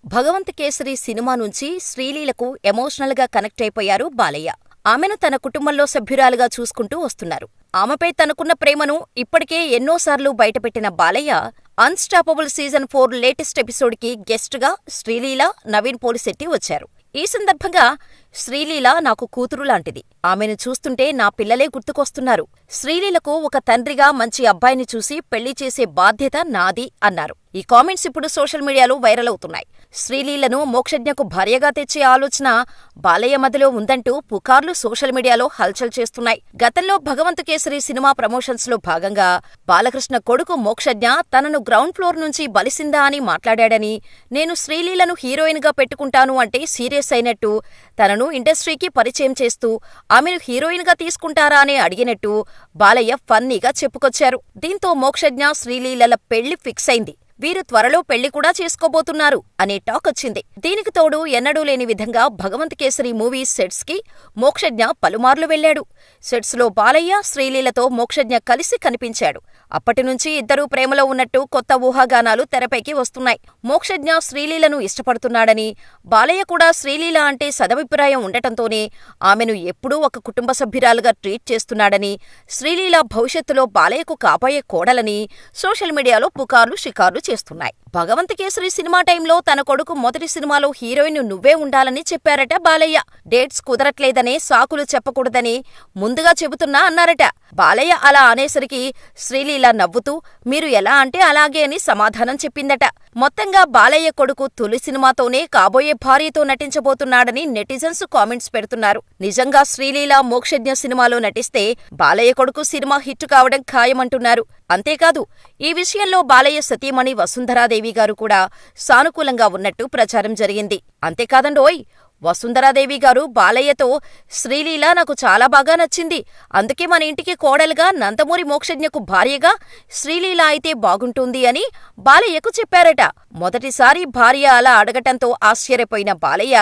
Bhagavanth kesari cinema నుంచి శ్రీలీలకు emotional గా connect అయిపోయారు బాలయ్య. ఆమెను తన కుటుంబంలో సభ్యురాలుగా చూసుకుంటూ వస్తున్నారు. ఆమెపై తనకున్న ప్రేమను ఇప్పటికే ఎన్నోసార్లు బయటపెట్టిన Balayya unstoppable season 4 latest episode కి గెస్ట్ గా శ్రీలీల, నవీన్ పోలిశెట్టి వచ్చారు. ఈ సందర్భంగా శ్రీలీల నాకు కూతురు లాంటిది. ఆమెను చూస్తుంటే నా పిల్లలే గుర్తుకొస్తున్నారు. శ్రీలీలకు ఒక తండ్రిగా మంచి అబ్బాయిని చూసి పెళ్లి చేసే బాధ్యత నాది అన్నారు. ఈ కామెంట్స్ ఇప్పుడు సోషల్ మీడియాలో వైరల్ అవుతున్నాయి. శ్రీలీలను మోక్షజ్ఞకు భార్యగా తెచ్చే ఆలోచన బాలయ్య మదిలో ఉందంటూ పుకార్లు సోషల్ మీడియాలో హల్చల్ చేస్తున్నాయి. గతంలో భగవంత్ కేసరి సినిమా ప్రమోషన్స్ లో భాగంగా బాలకృష్ణ కొడుకు మోక్షజ్ఞ తనను గ్రౌండ్ ఫ్లోర్ నుంచి బలిసిందా అని మాట్లాడాడని, నేను శ్రీలీలను హీరోయిన్ గా పెట్టుకుంటాను అంటే సీరియస్ అయినట్టు, తనను ఇండస్ట్రీకి పరిచయం చేస్తూ ఆమెను హీరోయిన్ గా తీసుకుంటారా అని అడిగినట్టు బాలయ్య ఫన్నీగా చెప్పుకొచ్చారు. దీంతో మోక్షజ్ఞ, శ్రీలీలల పెళ్లి ఫిక్స్ అయింది. వీరు త్వరలో పెళ్లి కూడా చేసుకోబోతున్నారు అనే టాక్ వచ్చింది. దీనికి తోడు ఎన్నడూ లేని విధంగా భగవంత్ కేసరి మూవీ సెట్స్ కి మోక్షజ్ఞ పలుమార్లు వెళ్లాడు. సెట్స్ లో బాలయ్య, శ్రీలీలతో మోక్షజ్ఞ కలిసి కనిపించాడు. అప్పటినుంచి ఇద్దరూ ప్రేమలో ఉన్నట్టు కొత్త ఊహాగానాలు తెరపైకి వస్తున్నాయి. మోక్షజ్ఞ శ్రీలీలను ఇష్టపడుతున్నాడని, బాలయ్య కూడా శ్రీలీల అంటే సదభిప్రాయం ఉండటంతోనే ఆమెను ఎప్పుడూ ఒక కుటుంబ సభ్యురాలుగా ట్రీట్ చేస్తున్నాడని, శ్రీలీల భవిష్యత్తులో బాలయ్యకు కాబోయే కోడలని సోషల్ మీడియాలో పుకార్లు, షికార్లు చేస్తున్నాయి. భగవంత్ కేసరి సినిమా టైంలో తన కొడుకు మొదటి సినిమాలో హీరోయిన్ నువ్వే ఉండాలని చెప్పారట బాలయ్య. డేట్స్ కుదరట్లేదనే సాకులు చెప్పకూడదని ముందుగా చెబుతున్నా అన్నారట. బాలయ్య అలా అనేసరికి శ్రీలీల నవ్వుతూ మీరు ఎలా అంటే అలాగే అని సమాధానం చెప్పిందట. మొత్తంగా బాలయ్య కొడుకు తొలి సినిమాతోనే కాబోయే భార్యతో నటించబోతున్నాడని నెటిజన్స్ కామెంట్స్ పెడుతున్నారు. నిజంగా శ్రీలీల మోక్షజ్ఞ సినిమాలో నటిస్తే బాలయ్య కొడుకు సినిమా హిట్ కావడం ఖాయమంటున్నారు. అంతేకాదు, ఈ విషయంలో బాలయ్య సతీమణి వసుంధరాదేవి గారు కూడా సానుకూలంగా ఉన్నట్టు ప్రచారం జరిగింది. అంతేకాదండోయ్, వసుంధరాదేవి గారు బాలయ్యతో శ్రీలీల నాకు చాలా బాగా నచ్చింది, అందుకే మన ఇంటికి కోడలుగా నందమూరి మోక్షజ్ఞకు భార్యగా శ్రీలీల అయితే బాగుంటుంది అని బాలయ్యకు చెప్పారట. మొదటిసారి భార్య అలా అడగటంతో ఆశ్చర్యపోయిన బాలయ్య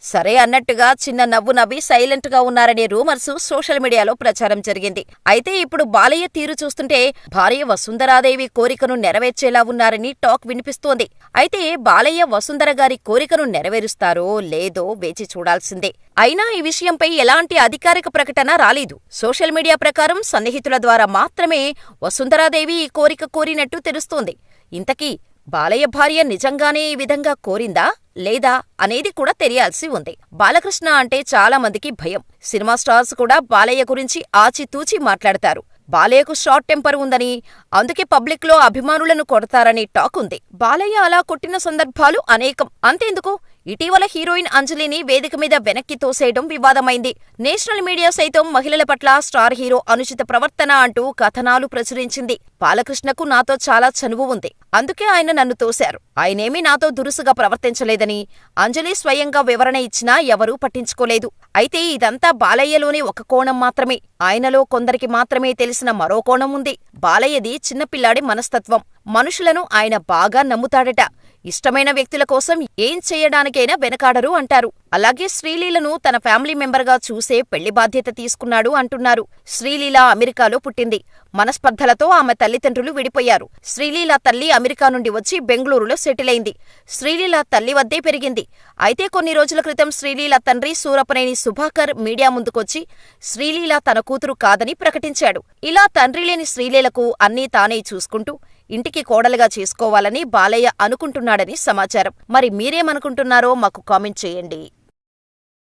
సరే అన్నట్టుగా చిన్న నవ్వు నవ్వి సైలెంట్ గా ఉన్నారనే రూమర్స్ సోషల్ మీడియాలో ప్రచారం జరిగింది. అయితే ఇప్పుడు బాలయ్య తీరు చూస్తుంటే భార్య వసుంధరాదేవి కోరికను నెరవేర్చేలా ఉన్నారని టాక్ వినిపిస్తోంది. అయితే బాలయ్య వసుంధర గారి కోరికను నెరవేరుస్తారో లేదో వేచి చూడాల్సిందే. అయినా ఈ విషయంపై ఎలాంటి అధికారిక ప్రకటన రాలేదు. సోషల్ మీడియా ప్రకారం సన్నిహితుల ద్వారా మాత్రమే వసుంధరాదేవి ఈ కోరిక కోరినట్టు తెలుస్తోంది. ఇంతకీ బాలయ్య భార్య నిజంగానే ఈ విధంగా కోరిందా లేదా అనేది కూడా తెలియాల్సి ఉంది. బాలకృష్ణ అంటే చాలా మందికి భయం. సినిమా స్టార్స్ కూడా బాలయ్య గురించి ఆచితూచి మాట్లాడతారు. బాలయ్యకు షార్ట్ టెంపర్ ఉందని, అందుకే పబ్లిక్ లో అభిమానులను కొడతారని టాక్ ఉంది. బాలయ్య అలా కొట్టిన సందర్భాలు అనేకం. అంతేందుకు, ఇటీవల హీరోయిన్ అంజలిని వేదిక మీద వెనక్కి తోసేయడం వివాదమైంది. నేషనల్ మీడియా సైతం మహిళల పట్ల స్టార్ హీరో అనుచిత ప్రవర్తన అంటూ కథనాలు ప్రచురించింది. బాలకృష్ణకు నాతో చాలా చనువు ఉంది, అందుకే ఆయన నన్ను తోశారు. ఆయనేమీ నాతో దురుసుగా ప్రవర్తించలేదని అంజలి స్వయంగా వివరణ ఇచ్చినా ఎవరూ పట్టించుకోలేదు. అయితే ఇదంతా బాలయ్యలోని ఒక కోణం మాత్రమే. ఆయనలో కొందరికి మాత్రమే తెలిసిన మరో కోణం ఉంది. బాలయ్యది చిన్నపిల్లాడి మనస్తత్వం. మనుషులను ఆయన బాగా నమ్ముతాడట. ఇష్టమైన వ్యక్తుల కోసం ఏం చేయడానికైనా వెనకాడరు అంటారు. అలాగే శ్రీలీలను తన ఫ్యామిలీ మెంబర్గా చూసే పెళ్లి బాధ్యత తీసుకున్నాడు అంటున్నారు. శ్రీలీల అమెరికాలో పుట్టింది. మనస్పర్ధలతో ఆమె తల్లిదండ్రులు విడిపోయారు. శ్రీలీల తల్లి అమెరికా నుండి వచ్చి బెంగళూరులో సెటిల్ అయింది. శ్రీలీల తల్లి వద్దే పెరిగింది. అయితే కొన్ని రోజుల క్రితం శ్రీలీల తండ్రి సూరపనేని సుభాకర్ మీడియా ముందుకొచ్చి శ్రీలీల తన కూతురు కాదని ప్రకటించాడు. ఇలా తండ్రి లేని శ్రీలీలకు అన్నీ తానే చూసుకుంటూ ఇంటికి కోడలుగా చేసుకోవాలని బాలయ్య అనుకుంటున్నాడని సమాచారం. మరి మీరేమనుకుంటున్నారో మాకు కామెంట్ చేయండి.